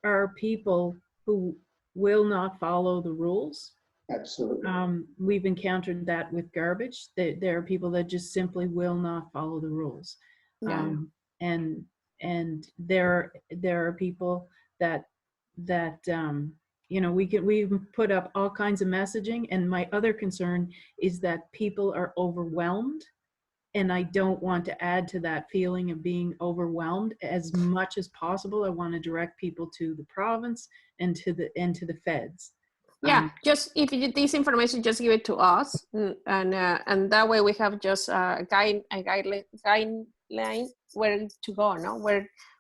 [SPEAKER 6] are people who will not follow the rules.
[SPEAKER 1] Absolutely.
[SPEAKER 6] We've encountered that with garbage. There are people that just simply will not follow the rules.
[SPEAKER 5] Yeah.
[SPEAKER 6] And there are people that you know, we put up all kinds of messaging, and my other concern is that people are overwhelmed, and I don't want to add to that feeling of being overwhelmed. As much as possible, I want to direct people to the province and to the feds.
[SPEAKER 5] Yeah, just if you, this information, just give it to us, and that way we have just a guideline where to go, no,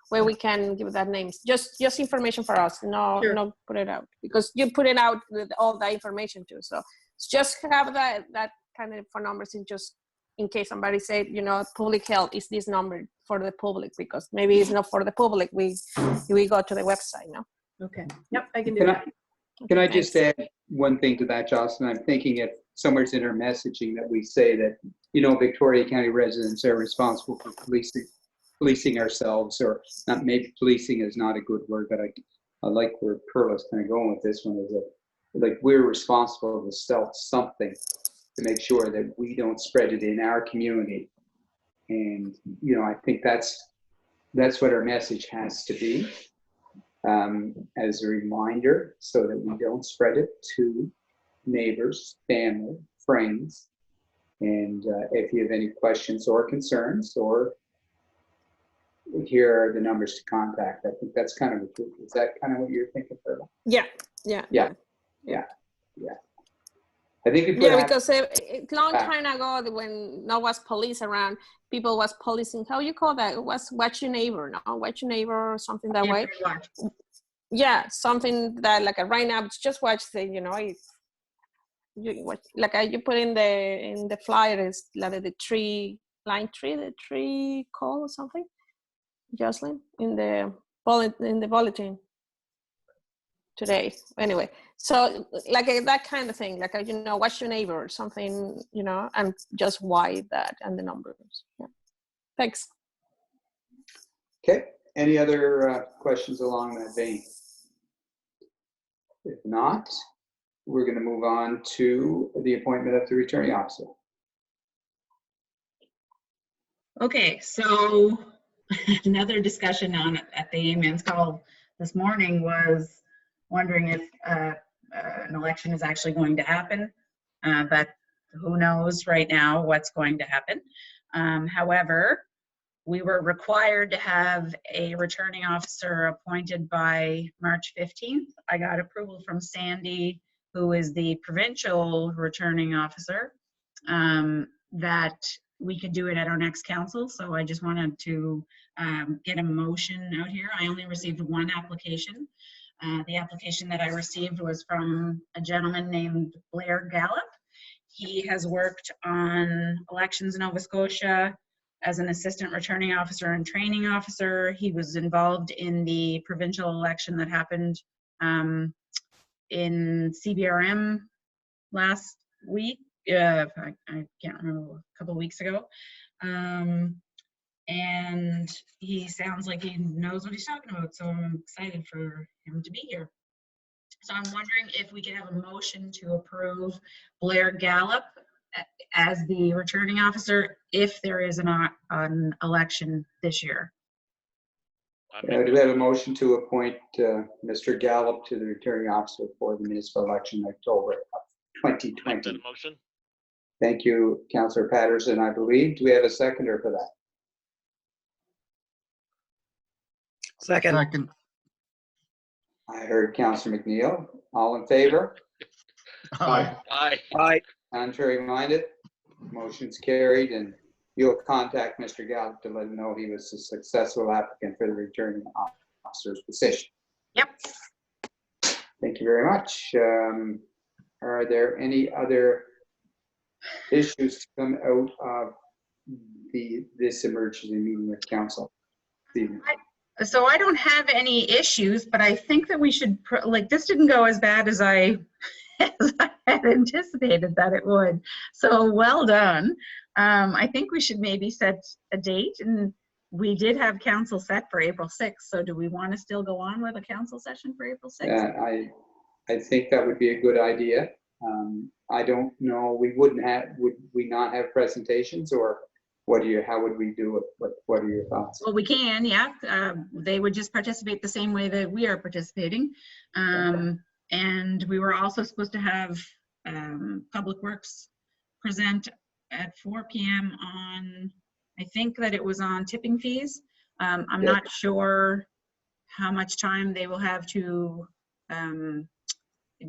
[SPEAKER 5] where we can give that names. Just information for us. No,
[SPEAKER 6] Sure.
[SPEAKER 5] No, put it out, because you put it out with all that information too. So just have that kind of phone numbers, in just in case somebody said, you know, public health is this number for the public, because maybe it's not for the public. We go to the website now.
[SPEAKER 6] Okay. Yep, I can do that.
[SPEAKER 1] Can I just add one thing to that, Jocelyn? I'm thinking if somewhere's in our messaging that we say that, you know, Victoria County residents are responsible for policing ourselves, or not, maybe policing is not a good word, but I like where Perla's kind of going with this one, is that like we're responsible to sell something to make sure that we don't spread it in our community. And, you know, I think that's what our message has to be. As a reminder, so that we don't spread it to neighbors, family, friends. And if you have any questions or concerns, or here are the numbers to contact. I think that's kind of, is that kind of what you're thinking, Perla?
[SPEAKER 5] Yeah.
[SPEAKER 1] Yeah. I think we put
[SPEAKER 5] Yeah,
[SPEAKER 1] out-
[SPEAKER 5] because a long
[SPEAKER 1] back.
[SPEAKER 5] time ago, when no was police around, people was policing. How you call that? It was watch your neighbor, no? Watch your neighbor or something that way.
[SPEAKER 4] Watch.
[SPEAKER 5] Yeah, something that like right now, it's just watch the, you know, you put in the flyer is like the tree call or something. Jocelyn in the bulletin today. Anyway, so like that kind of thing, like you know, watch your neighbor or something, you know, and just why that and the numbers. Yeah. Thanks.
[SPEAKER 1] Okay, any other questions along that vein? If not, we're going to move on to the appointment of the returning officer.
[SPEAKER 4] Okay, so another discussion on at the men's call this morning was wondering if an election is actually going to happen, but who knows right now what's going to happen. However, we were required to have a returning officer appointed by March 15th. I got approval from Sandy, who is the provincial returning officer, that we could do it at our next council. So I just wanted to get a motion out here. I only received one application. The application that I received was from a gentleman named Blair Gallup. He has worked on elections in Nova Scotia as an assistant returning officer and training officer. He was involved in the provincial election that happened in CBRM last week. I can't remember, a couple of weeks ago. And he sounds like he knows what he's talking about, so I'm excited for him to be here. So I'm wondering if we could have a motion to approve Blair Gallup as the returning officer if there is an election this year.
[SPEAKER 1] Do we have a motion to appoint Mr. Gallup to the returning officer for the municipal election in October of 2020?
[SPEAKER 9] Motion.
[SPEAKER 1] Thank you, Councillor Patterson, I believe. Do we have a seconder for that?
[SPEAKER 2] Second.
[SPEAKER 1] I heard Councillor McNeil. All in favor?
[SPEAKER 2] Aye.
[SPEAKER 9] Aye.
[SPEAKER 1] Contrary minded? Motion's carried, and you'll contact Mr. Gallup to let him know he was a successful applicant for the returning officer's position.
[SPEAKER 4] Yep.
[SPEAKER 1] Thank you very much. Are there any other issues to come out of this emergency meeting with council?
[SPEAKER 4] So I don't have any issues, but I think that we should, like, this didn't go as bad as I had anticipated that it would. So well done. I think we should maybe set a date, and we did have council set for April 6th. So do we want to still go on with a council session for April 6th?
[SPEAKER 1] I think that would be a good idea. I don't know, would we not have presentations, or how would we do it? What are your thoughts?
[SPEAKER 4] Well, we can, yeah. They would just participate the same way that we are participating. And we were also supposed to have Public Works present at 4 p.m. on, I think that it was on tipping fees. I'm not sure how much time they will have to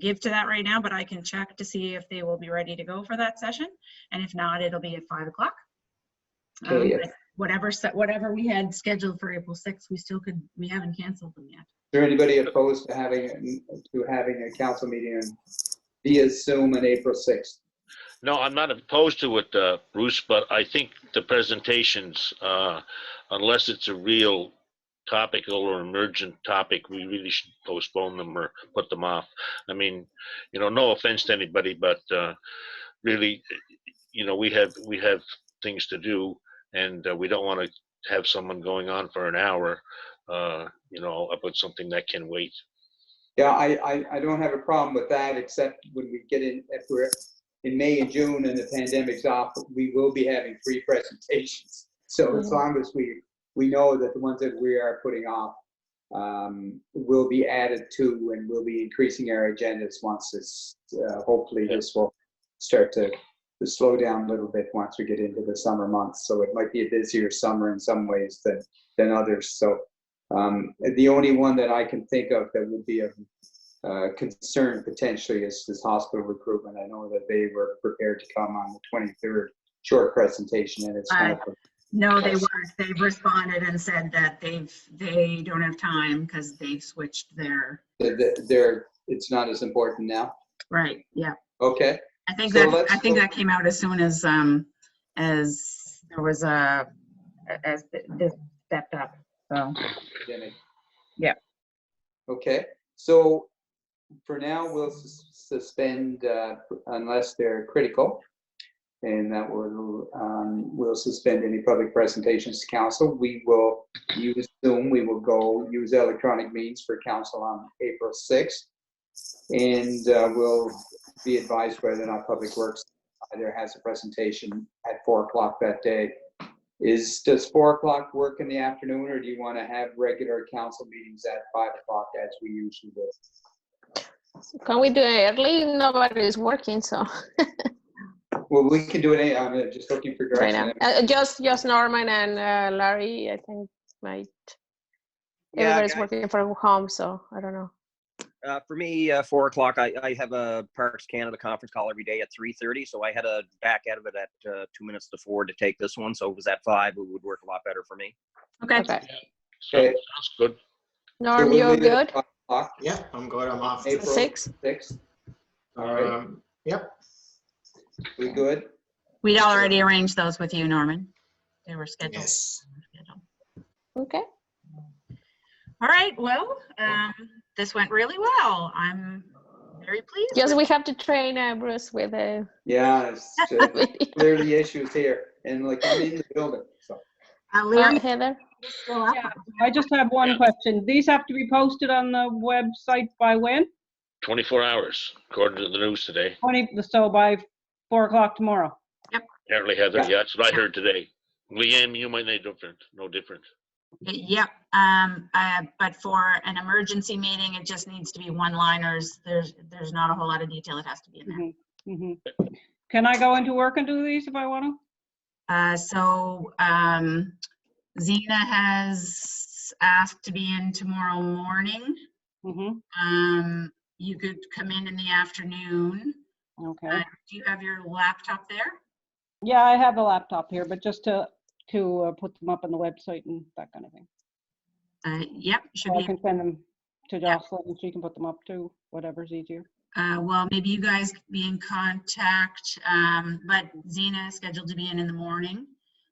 [SPEAKER 4] give to that right now, but I can check to see if they will be ready to go for that session. And if not, it'll be at 5 o'clock. Whatever we had scheduled for April 6th, we haven't canceled them yet.
[SPEAKER 1] Is there anybody opposed to having a council meeting via Zoom on April 6th?
[SPEAKER 9] No, I'm not opposed to it, Bruce, but I think the presentations, unless it's a real topical or emergent topic, we really should postpone them or put them off. I mean, no offense to anybody, but really, we have things to do, and we don't want to have someone going on for an hour, about something that can wait.
[SPEAKER 1] Yeah, I don't have a problem with that, except when we get in, if we're in May and June and the pandemic's off, we will be having 3 presentations. So as long as we know that the ones that we are putting off will be added to, and we'll be increasing our agendas once this, hopefully this will start to slow down a little bit once we get into the summer months. So it might be a busier summer in some ways than others. So the only one that I can think of that would be of concern potentially is hospital recruitment. I know that they were prepared to come on the 23rd, short presentation, and it's kind of.
[SPEAKER 4] No, they weren't. They've responded and said that they don't have time because they've switched their.
[SPEAKER 1] It's not as important now.
[SPEAKER 4] Right. Yeah.
[SPEAKER 1] Okay.
[SPEAKER 4] I think
[SPEAKER 1] So
[SPEAKER 4] that came out as soon as there was as this stepped up. So. Yeah.
[SPEAKER 1] Okay. So for now, we'll suspend unless they're critical. And that will we'll suspend any public presentations to council. We will use Zoom. We will go use electronic means for council on April 6th. And we'll be advised whether or not Public Works either has a presentation at 4 o'clock that day. Does 4 o'clock work in the afternoon, or do you want to have regular council meetings at 5 o'clock as we usually do?
[SPEAKER 5] Can we do it early? Nobody is working, so.
[SPEAKER 1] Well, we can do it. I'm just looking for
[SPEAKER 5] Right
[SPEAKER 1] direction.
[SPEAKER 5] now, just Norman and Larry, I think might.
[SPEAKER 3] Yeah,
[SPEAKER 5] Everybody's
[SPEAKER 3] guys.
[SPEAKER 5] working from home, so I don't know.
[SPEAKER 3] For me, 4 o'clock, I have a Parks Canada conference call every day at 3:30, so I had to back out of it at 2 minutes to 4 to take this one. So if it was at 5, it would work a lot better for me.
[SPEAKER 4] Okay.
[SPEAKER 5] Okay.
[SPEAKER 9] So,
[SPEAKER 1] Okay.
[SPEAKER 9] sounds good.
[SPEAKER 5] Norm,
[SPEAKER 1] we'll
[SPEAKER 5] you're
[SPEAKER 1] leave it at
[SPEAKER 5] good?
[SPEAKER 1] 5 o'clock,
[SPEAKER 7] Yeah, I'm good. I'm off.
[SPEAKER 1] April
[SPEAKER 5] 6?
[SPEAKER 1] 6th. All right.
[SPEAKER 7] Yep.
[SPEAKER 1] We good?
[SPEAKER 4] We'd already arranged those with you, Norman. They were scheduled.
[SPEAKER 7] Yes.
[SPEAKER 5] Okay.
[SPEAKER 4] All right. Well, this went really well. I'm very pleased.
[SPEAKER 5] Yes,
[SPEAKER 4] with
[SPEAKER 5] we have to train Bruce with a.
[SPEAKER 1] Yeah, it's clear the issues here, and like I'm in the building, so.
[SPEAKER 4] Larry,
[SPEAKER 5] Heather.
[SPEAKER 4] still up.
[SPEAKER 10] Yeah, I just have one question. These have to be posted on the website by when?
[SPEAKER 9] 24 hours, according to the news today.
[SPEAKER 10] So by 4 o'clock tomorrow.
[SPEAKER 9] Apparently, Heather,
[SPEAKER 1] Yeah.
[SPEAKER 9] yeah, that's what I heard today. Leanne, you might know different, no different.
[SPEAKER 4] Yep. But for an emergency meeting, it just needs to be one-liners. There's not a whole lot of detail. It has to be in there.
[SPEAKER 10] Mhm. Can I go into work and do these if I want
[SPEAKER 4] Zena has asked to be in tomorrow morning.
[SPEAKER 10] to?
[SPEAKER 4] You could come in the afternoon.
[SPEAKER 10] Okay.
[SPEAKER 4] Do you have your laptop there?
[SPEAKER 10] Yeah, I have a laptop here, but just to put them up on the website and that kind of thing.
[SPEAKER 4] Yep, should
[SPEAKER 10] So I
[SPEAKER 4] be.
[SPEAKER 10] can send them to Jocelyn and she can put them up too, whatever's easier.
[SPEAKER 4] Well, maybe you guys be in contact, but Zena is scheduled to be in the morning.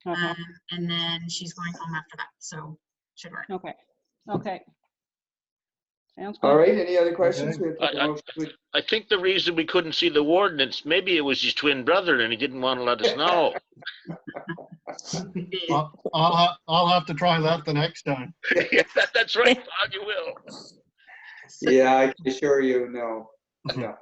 [SPEAKER 10] Okay.
[SPEAKER 4] And then she's going home after that, so should work.
[SPEAKER 10] Okay. Okay. Sounds good.
[SPEAKER 1] All right, any other questions?
[SPEAKER 2] Okay.
[SPEAKER 1] We have to
[SPEAKER 9] I-
[SPEAKER 1] motion-
[SPEAKER 9] I think the reason we couldn't see the warden, maybe it was his twin brother and he didn't want to let us know.
[SPEAKER 2] I'll have to try that the next time.
[SPEAKER 9] Yeah, that's right, Bob, you will.
[SPEAKER 1] Yeah, I can assure you, no. No.